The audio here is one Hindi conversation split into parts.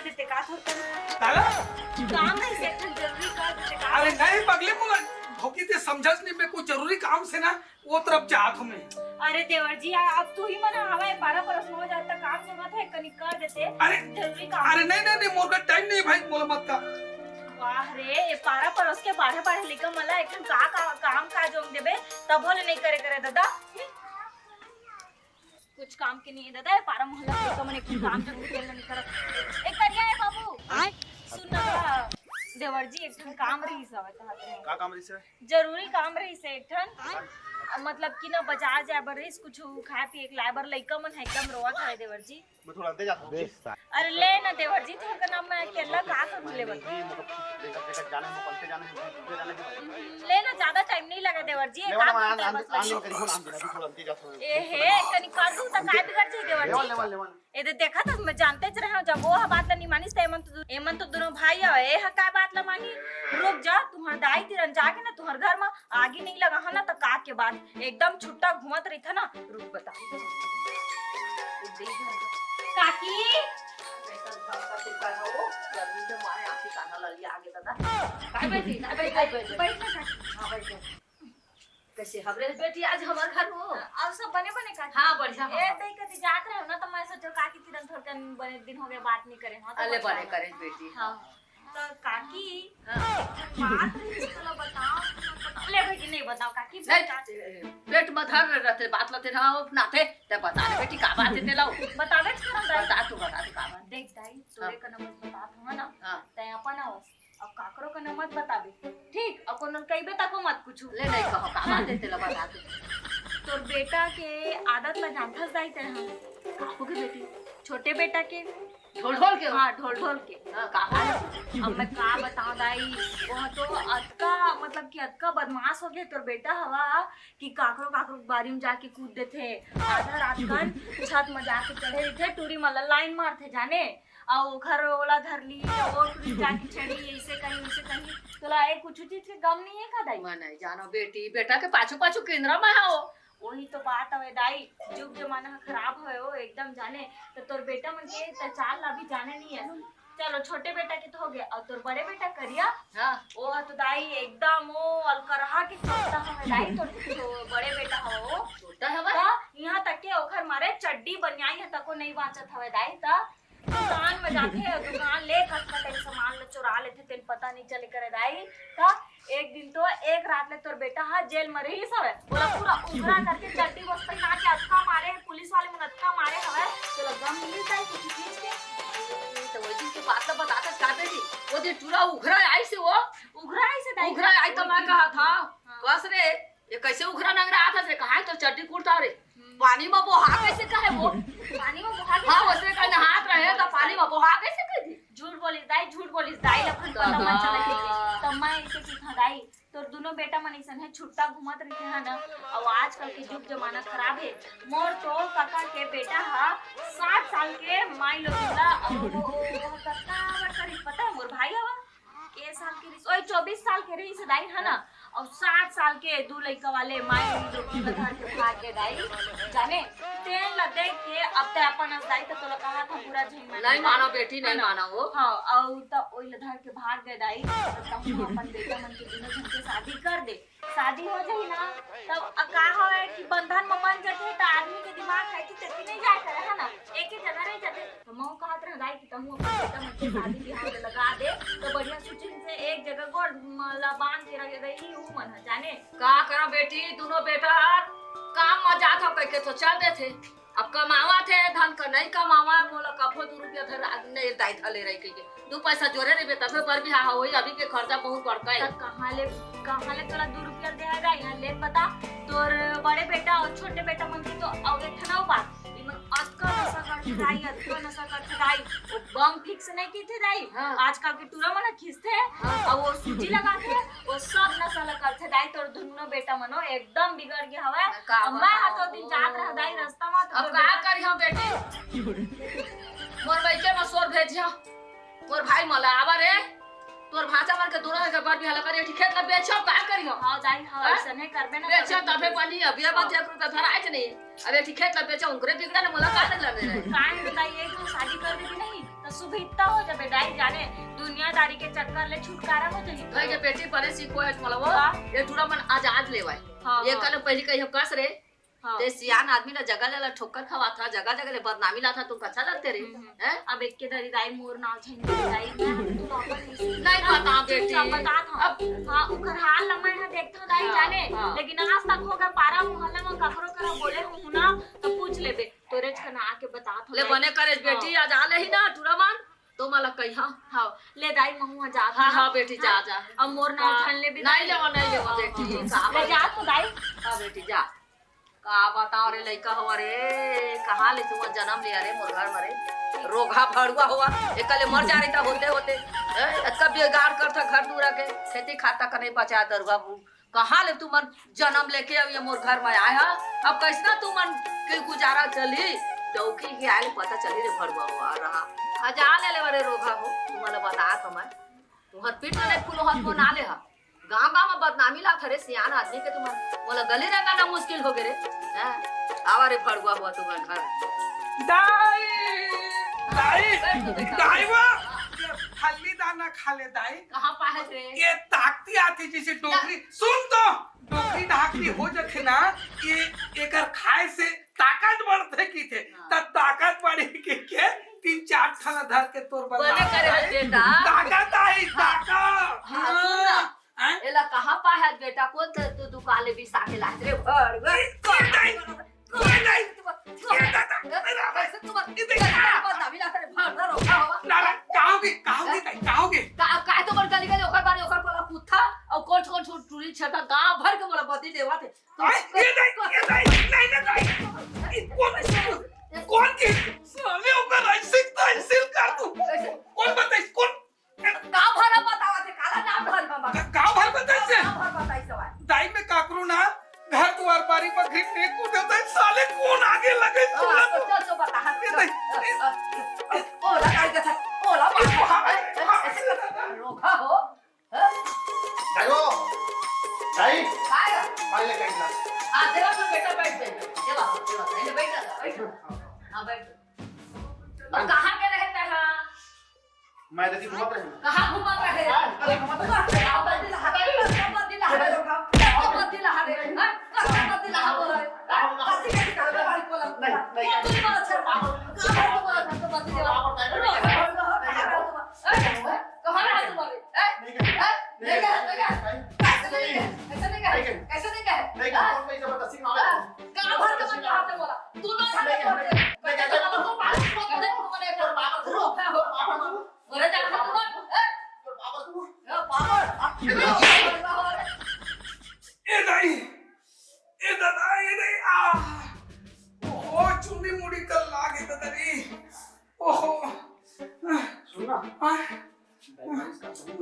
कर देते का थोड़ा काला काम है से जरूरी कर देते का। अरे नहीं पगले मुला धोखी ते समझस नहीं मैं कोई जरूरी काम से ना वो तरफ चाहत हूं मैं। अरे देवर जी अब तू ही मना हवा 12 बरस हो जाता काम जमा था कनी कर देते अरे जरूरी काम। अरे नहीं मोर का टाइम नहीं भाई मोला मत का। वाह रे ये 12 बरस के पढ़े लिखा मला एक काम का जोम देबे तब बोले नहीं करे दादा कुछ काम के नहीं है दादा 12 मोहल्ला के मन एक काम जोम के नहीं कर एक करिया है बाबू सुन ना देवर जी एक ठन काम रही सवे कहत रहे का काम रही से जरूरी काम रही से एक ठन मतलब कि ना बाजार जाए बर रही कुछ खाए पिए के लाए बर लइका मन है एकदम रोवत है देवर जी मैं थोड़ा अंदर जाता हूं। अरे ले ना देवर जी थोड़ा नाम मैं अकेला का कर ले बता लेकर जाने में पंते जाने ले ना ज्यादा टाइम नहीं लगा देवर जी एक काम करते बस आने करी हो नाम देना थोड़ा अंदर जाता हूं। ए हे कनी कर दूं त काय बिगड़ जाई देवर जी लेवल ए दे देखा था मैं जानते च रहे जब वो बात ला नहीं मानिस त एमन तो दोनों भाई है ए ह काय बात ला मानी रुक जा तुम्हार दाई तिरन जाके ना तुम्हार घर में आगे नहीं लगा है ना त का के बाद एकदम छुट्टा घुमत रही था ना रुक बता काकी कैसे हमरे बेटी आज हमार घर हो अब सब बने बने काकी हाँ बढ़िया ए तई कति जात रहे हो ना तो मैं सोचो काकी तिरन थोड़ा बने दिन हो गए बात नहीं करे हां अले बड़े करे बेटी हां तो काकी बात चलो बताओ ले बेटी नहीं बताओ काकी पेट में धर रहते बात लते ना अपना थे ते बता दे बेटी का बात है लाओ बतावे करम दाई बता तू का बात देख दाई तोरे का नंबर बता दूंगा ना हां तै अपन आवस अब काकरो का नंबर बताबे ठीक अपन कहिबे तको मत कुछ ले नहीं कहो का बात है तेला बता दे तोर बेटा के आदत ला जानथस दाई ते हम काकू के बेटी छोटे बेटा के ढोल ढोल के हाँ ढोल के हां का अब मैं का बताऊं दाई वो तो अतका मतलब कि अतका बदमाश हो गया तोर बेटा हवा कि काकरो बारी में जाके कूद देथे आधा रात कन छत में जाके चढ़े रहे टूरी मला लाइन मारथे जाने और घर वाला धर ली और टूरी जाके चढ़ी ऐसे कहीं तोला एक कुछ चीज के गम नहीं है का दाई मैं नहीं जानो बेटी बेटा के पाछू पाछू केंद्र में आओ वही तो बात है दाई जुग जमाना खराब है वो एकदम जाने तो तोर बेटा मन के त चाल अभी जाने नहीं है चलो छोटे बेटा के तो हो गया और तोर बड़े बेटा करिया हां वो तो दाई एकदम वो अलकरहा के छोटा है दाई तो बड़े बेटा है वो छोटा है बा यहाँ तक के ओखर मारे चड्डी बनियाई है तको नहीं बाचत हवे दाई ता दुकान में जाके दुकान ले खटखट सामान ले चुरा लेते तेन पता नहीं चले करे दाई ता एक दिन तो एक रात ले तोर बेटा हा जेल में रही सवे बोला पूरा उघरा करके चड्डी बस पे ना के अटका मारे पुलिस वाले में अटका मारे हवे तो गम मिलता है कुछ चीज के तो वो दिन के बात तो बता के का बेटी वो दिन पूरा उघरा आई से वो उघरा ऐसे दाई उघरा आई तो मैं कहा था बस रे ये कैसे उघरा नंगरा आता रे कहां तो चड्डी कुर्ता रे पानी में बोहा कैसे कहे वो पानी में बहा हां वैसे कहने हाथ रहे तो पानी में बोहा कैसे कह दी झूठ बोलिस दाई लखन पता मत चले के तब मैं ऐसे की खदाई तो दोनों बेटा मन ऐसन है छुट्टा घुमत रहते हैं ना और आजकल के जुग जमाना खराब है मोर तो काका के बेटा हा 60 साल के माई लोगिला और वो कत्ता करी पता है मोर भाई हवा के साल के रही ओए 24 साल के रही सदाई है ना और 60 साल के दो लड़का वाले माई लोग घर के भाग के दाई जाने तेल ला देख के अब ते अपन दाई तो तोला कहा था पूरा झिमा नहीं मानो बेटी नहीं मानो वो हां और त ओइ लधर के भाग गए दाई तब अपन बेटा मन के दोनों जन के शादी कर दे शादी हो जाई ना तब का है कि बंधन में मन जते त आदमी के दिमाग है कि तेती नहीं जाए करे है ना एक ही जगह रह जाते तो मौ कहत रह दाई कि तहु अपन बेटा मन के शादी बियाह में लगा दे तो बढ़िया सुचिन से एक जगह गोड़ मला बांध के रही हूं मन जाने का करो बेटी दोनों बेटा काम में जात हो कह के तो चल दे थे अब कमावा थे धन का नहीं कमावा बोला कफो 2 रुपया धर नहीं दाई था ले रही के 2 पैसा जोरे रे बेटा फिर पर भी हां होई अभी के खर्चा बहुत बढ़ता है कहां ले तोला 2 रुपया दे आएगा यहां ले बता तोर बड़े बेटा और छोटे बेटा मन की तो और एक ठनाव बात अतका नशा करते दाई वो बम फिक्स नहीं की थे दाई आजकल के टूरा मन खींचते और वो सूजी लगाते वो सब नशा करते दाई तोर दोनों बेटा मनो एकदम बिगड़ गया हवा मैं हाथों दिन जात रह दाई रास्ता में अब का करी हम बेटी मोर बैके में सोर भेजिया मोर भाई मला आवा रे तोर भाषा मन के दोनों के बार भी हला करे खेत में बेचो का करी हम हां दाई हां ऐसा नहीं करबे ना बेचो तबे पानी अभी अब 1 रुपया धरा नहीं अब एक खेत में बेचो उनकरे बिगड़ा ने मला का लग रहा है काहे बताइए तो शादी कर देती नहीं तो सुभिता हो जाबे दाई जाने दुनियादारी के चक्कर ले छुटकारा हो जाई भाई के बेटी परे सीखो है मला वो ये टूरा मन आजाद लेवाय हाँ, ये हाँ। कल पहली कहियो कस रे हाँ। ते सियान आदमी ना जगह जगह ठोकर खवा था जगह जगह ले बदनामी ला था तुम अच्छा लगते रे हैं अब एक के धरी दाई मोर नाव छन दाई नहीं पता बेटी बता था अब हां ओकर हाल लम्मा है देखथो दाई जाने लेकिन आज तक होगा पारा मोहल्ला में ककरो करा बोले हूं ना तो पूछ लेबे तोरे छना आके बता थो ले बने करे बेटी आज आ ले ही ना टूरा मान तो मला कहिया हां ले दाई महू जा हां बेटी जा जा अब मोर नाव छन ले नहीं लेवा बेटी ले जा तो दाई हां बेटी जा का बताओ रे लइका हुआ रे कहाँ ले तुम जन्म लिया रे मोर घर मरे रोगा भड़ुआ हुआ एकले मर जा रही था होते होते कब बेगार कर था घर दूरा के खेती खाता का नहीं बचा दरुआ कहाँ ले तुम जन्म लेके अब ये मोर घर में आया अब कैसना तुम के गुजारा चली चौकी के आए पता चली रे भड़ुआ हुआ रहा जा ले ले रे रोगा हो तुम्हारे बता तो मैं तुम्हार पीठ में फूल हाथ को ना ले गांव गांव में बदनामी ला थरे सियान आदमी के तुम बोला गली रंगाना मुश्किल हो गए रे हैं आवा रे फड़ुआ हुआ तुम्हारे घर दाई दाई दाई वो हल्दी दाना खा ले दाई कहां पाए रे ये ताकती आती जैसे डोकरी सुन तो डोकरी ढाकली हो जथे ना ये एकर खाए से ताकत बढ़ते की थे त ताकत बढ़े के 3-4 थाना धर के तोर बने करे बेटा ताकत आई ताकत हां सुन ना एला कहां पाए बेटा को तू दुकान ले भी साथे ला रे भड़ुआ कोई नहीं कैसे तुम बदनामी ला रे भड़ुआ रोका हुआ ना कहोगे काय तो बड़ गली गली ओकर बारे ओकर बोला कुत्ता और कौन टूरी छटा गांव भर के बोला बदी देवा थे नहीं कौन की साले ऊपर ऐसे कर तू कौन बताइस कौन गांव भर बतावा थे काला नाम भर बाबा गांव भर बताइस गांव भर बताइस सवाल दाई में काकरू ना घर द्वार बारी पर घिट ने कूदे साले कौन आगे लगे चल तो बता ओ लगा के था ओ लगा ऐसे रोका हो जाओ जाई आया पानी लेके आई ग्लास आ तेरा तो बेटा बैठ दे ये बैठ जा हां बैठ और कहां के रहता है मैं दादी घुमात रहे कहां घुमात रहे अरे घुमात रहे आओ बदिला हरे बदिला बोल रहे कसी के कर बारी को लग नहीं तू बोल सर कहां तो बोल तो बदिला कहां है तुम्हारे कैसे नहीं कहे नहीं कौन पे जबरदस्ती ना गांव भर के मैं कहां से बोला तू ना छाने पड़ते मैं तो पास को दे तुम्हारे घर बाबा हो अरे जा तू बाबा तू पागल ए दादा ये नहीं आ ओहो चुन्नी मुड़ी कल लागे तरी ओहो सुनना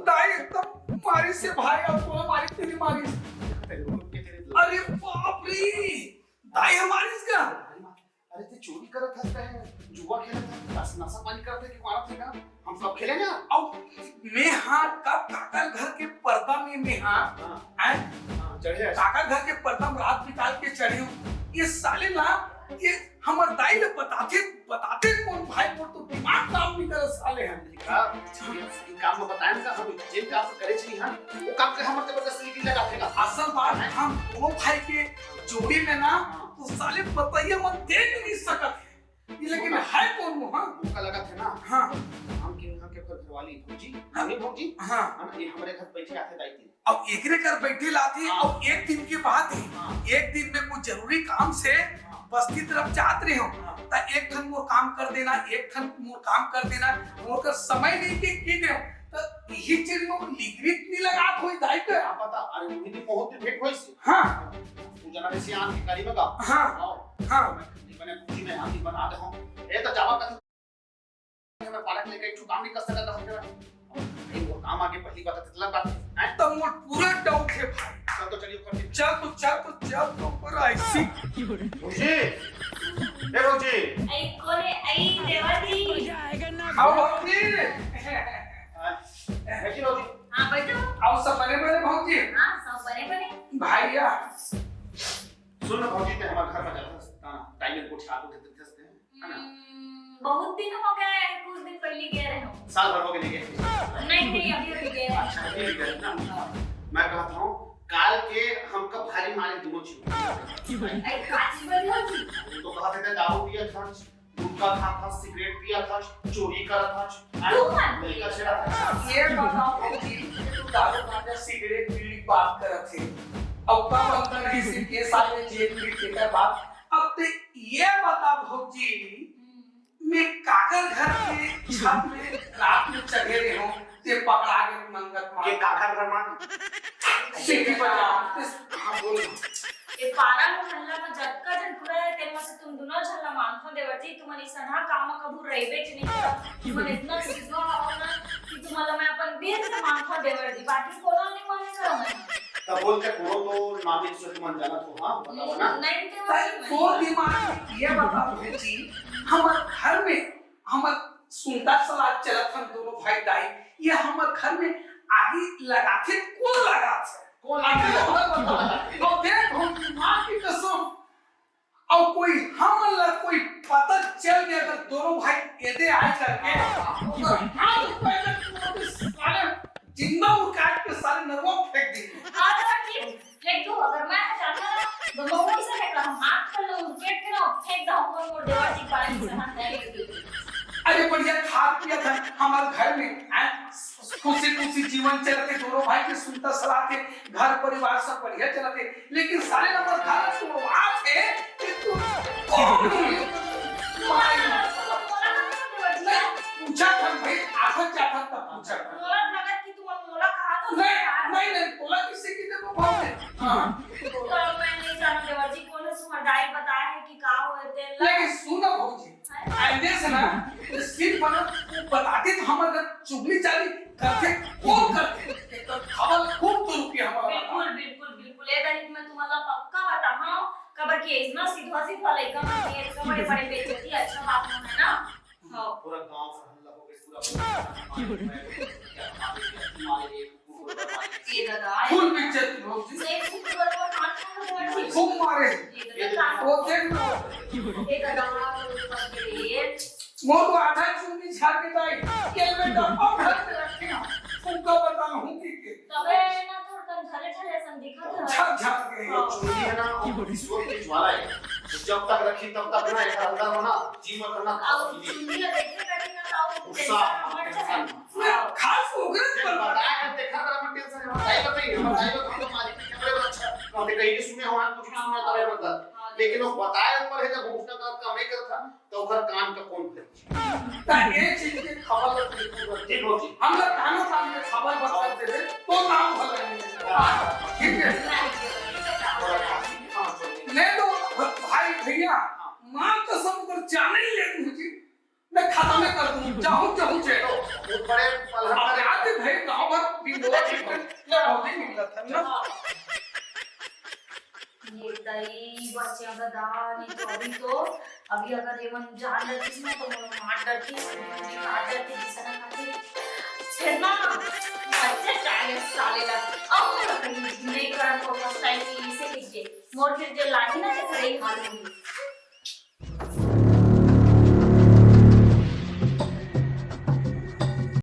दाई एकदम मारी से भाई अब तो मारी तेरी मारी अरे बाप रे दाई हमारी इसका अरे ते चोरी करत था कहे जुआ खेलत था नशा पानी करत थे कि मारा थे ना हम सब खेले ना अब मैं हाँ कब काका घर के पर्दा में मैं हाँ चढ़े काका घर के पर्दा में रात निकाल के चढ़ी हूँ ये साले ना ये हमार दाई ने बताते कौन भाई मोर तो दिमाग काम नहीं करे साले हैं का काम में बताएं का हम जे काम करे छी हां वो काम के हमर जबरदस्ती की लगा देगा असल बात है हम दोनों भाई के जोड़ी में ना तो साले बताइए मन देख नहीं सकत ये लेकिन है कौन वो हाँ मौका लगा थे ना हाँ हम के घर वाली भौजी हमें भौजी हाँ हम ये हमारे घर बैठे आते दाई थी अब एकरे कर बैठे लाती और एक दिन की बात है एक दिन में कुछ जरूरी काम से बस्ती तरफ जात रहे हो ता एक ठन मोर काम कर देना एक ठन मोर काम कर देना मोर का समय नहीं के की दे तो यही चीज में लिग्रिट नहीं लगा कोई दाई का क्या पता अरे मुझे भी बहुत भेंट होई से हाँ तू जना रे सियान की करी में का हाँ हाँ मैंने भौजी में आंधी बना दे हूं ए तो जावा कर मैं पालक लेके एक काम नहीं कर सकता हम नहीं वो काम आगे पहली बात है बात है तो मोर पूरा डाउट है भाई चल तो चलिए ऊपर चल तो ऊपर ऐसी भौजी ए भौजी आई कोले आई देवाजी आओ भौजी है कि भौजी हां बैठो आओ सब बने भौजी हां सब बने भैया सुन भौजी ने हमारे घर में जाना टाइम को उठा को देते हैं है ना बहुत दिन हो गए कुछ दिन पहले गया साल भर हो गए नहीं गए। नहीं अभी अभी गए हैं। अच्छा अभी गए ना। मैं कहता हूँ काल के हमका भारी मारे दोनों चीज। अरे काची बड़ी होगी। तो कहते थे दारू पिया था, गुटखा खा था, सिगरेट पिया था, चोरी करा था, लड़का छेड़ा था। ये बताओ भौजी, तू दारू गांजा सिगरेट बीड़ी की बात करत थे, अब कब अंदर इसी के साथ में जेल में केकर बात। अब ते ये बता भौजी, मैं काकर घर के छत में रात में चढ़े रहे हूँ, ते पकड़ा के मंगत मार के काकर घर मान सीटी बजा। हाँ बोल। ये पारा मोहल्ला में जटका जनपुरा है तेरे से तुम दोनों झल्ला मानखो देवरजी तुम्हारी सना काम कबू रहीबे कि नहीं करा तुम इतना सीधा हो ना कि तुम्हाला मैं अपन बेद के मानखो देवरजी बाकी कोला नहीं माने करो मैं तब बोलते कोनो तो मामी से तुम जाना तो हां बताओ ना। नहीं देवरजी तो दिमाग में ये बता भौजी, हमारे घर में हमार सुनता सलाह चलत हम दोनों भाई दाई, ये हमारे घर में आगे लगाते कौन लगाते कौन आगे लगाते तो देख हम मां की कसम और कोई हम लग कोई पता चल गया अगर दोनों भाई एदे आए करके तो हाथ पहले तो साले जिंदा उकाट के सारे नरवा फेंक देंगे। आज फेंक दो अगर मैं चाहता ना तो लोगों से है हम हाथ कर लो उकेट के ना फेंक दो हमको मोर देवरजी पानी से हाथ नहीं। अरे बढ़िया खा पिया था हमारे घर में खुशी खुशी जीवन चलते दोनों भाई के सुनता सलाह के घर परिवार सब बढ़िया चलते, लेकिन सारे नंबर खाना तो वहां थे कि तू पूछा था भाई आखिर क्या था तब पूछा मोला लगा कि तुम मोला कहा तो नहीं तोला किसी की देखो भाव में। हां तो मैं नहीं जाना देवरजी कौन सुमा डाई बताया है कि का होए थे लेकिन सुनो भौजी आइंदे से ना सिर्फ बना बताते तो हमारे चुगली चाली करते कौन करते एक तो खबर खूब तो रुपया हमारा बिल्कुल ये तारीख में तुम्हाला पक्का बता हां कबर की इतना सीधा सीधा लड़का में ये इतना बड़े बड़े बेइज्जती अच्छा बात नहीं है ना। हां पूरा गांव से हल्ला हो गया पूरा ये दादा फुल पिक्चर भौजी से सुपर को हाथ में देवरजी खूब मारे वो देख लो ये दादा ये मोर को आधा चुंगी झाड़ के दाई केल में डब्बा भर के रखे ना तुमको बता हूं कि तबे ना तो तन झले झले सन दिखा था छक छक के चोरी है ना वो ईश्वर की ज्वाला है, जब तक रखी तब तक ना एक अंदर बना जी मत करना और सुनिए देखे बैठे ना ताऊ उत्साह खास उग्र जब बताया है देखा जरा मैं टेंशन है बताइए तो हम मालिक के कैमरे में अच्छा कहते कहीं नहीं सुने हो कुछ भी सुना तबे मतलब, लेकिन वो बताया ऊपर है जब घोषणा का काम नहीं करता तो उधर कान का कौन करे ता ये चीज के खबर बिल्कुल ठीक हो जी हम लोग कानों कान के खबर बताते थे तो नाम भला नहीं ठीक है ले दो भाई भैया मां कसम कर जाने ही ले मुझे मैं खाता में कर दूं चाहूं जे बहुत बड़े पलहन अब करे रात भाई गांव भर बिंदुआ ठीक ले होती मिला था ना ये दही बच्चियों का दाल नहीं तो अभी अगर ये मन जान लेती ना तो मैं मार डरती मुझे काट देती जिसे ना खाती फिर ना बच्चे चाहे साले ला अब मैं कहीं नहीं कर तो फर्स्ट टाइम इसे लीजिए मोर फिर जो लाही ना जैसे रही हाल होगी